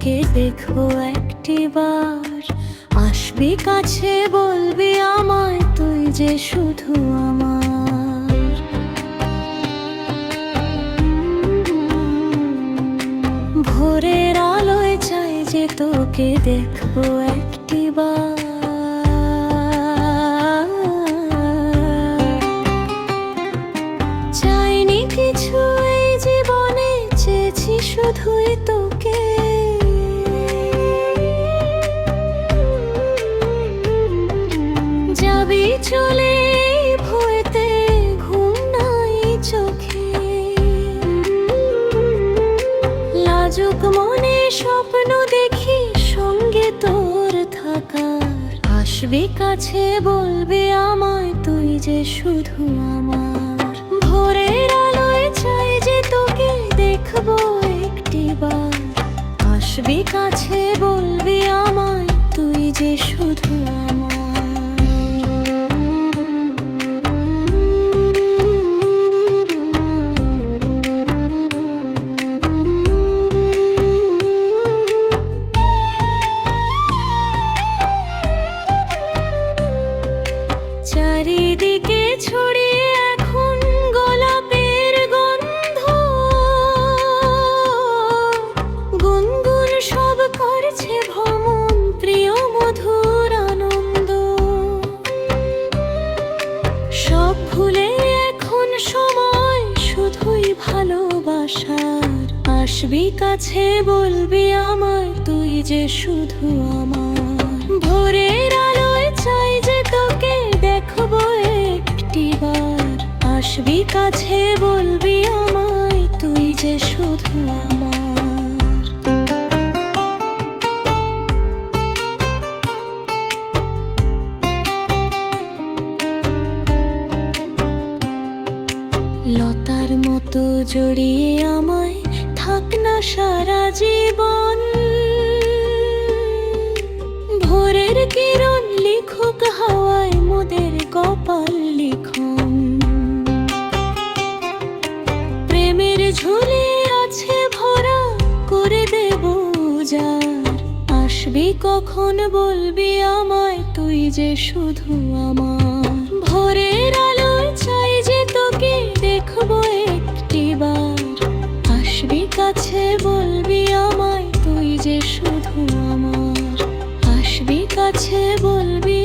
তোকে দেখবো একটিবার। আসবি কাছে বলবি আমায় তুই যে শুধু আমার। ভোরের আলোয় চাই যে তোকে দেখবো একটিবার। চাইনি কিছু এই জীবনে, চেয়েছি শুধুই তোকে। যাবি চলে ভুয়েতে, ঘুম নাই চোখে। লাজুক মনে স্বপ্ন দেখি সঙ্গে তোর থাকার। আসবি কাছে বলবি আমায় তুই যে শুধু আমার। ভোরের আলোয় চাই যে তোকে দেখবো একটিবার। আসবি কাছে বলবি আমায় তুই যে শুধু আমার। চারিদিকে ছড়িয়ে এখন গোলাপের গন্ধ। গুনগুন সব করছে ভ্রমণ, প্রিয় মধুর আনন্দ। সব ভুলে এখন সময় শুধুই ভালোবাসার। আসবি কাছে বলবি আমায় তুই যে শুধু আমার। ভোরের আলোয় চাই যে তোকে দেখবো একটিবার। আসবি কাছে বলবি আমায় তুই যে শুধু আমার। লতার মতো জড়িয়ে আমায় থাক না সারা জীবন। ভোরের কিরণ লিখুক হাওয়ায় মোদের কপাল লিখন। প্রেমের ঝুলি আছে ভরা করে দেব উজাড়। আসবি কখন বলবি আমায় তুই যে শুধু আমার। ভোরের আলোয় চাই যে তোকে দেখবো একটিবার। আসবি কাছে বলবি আমায় তুই যে শুধু আমার। আসবি কাছে বলবি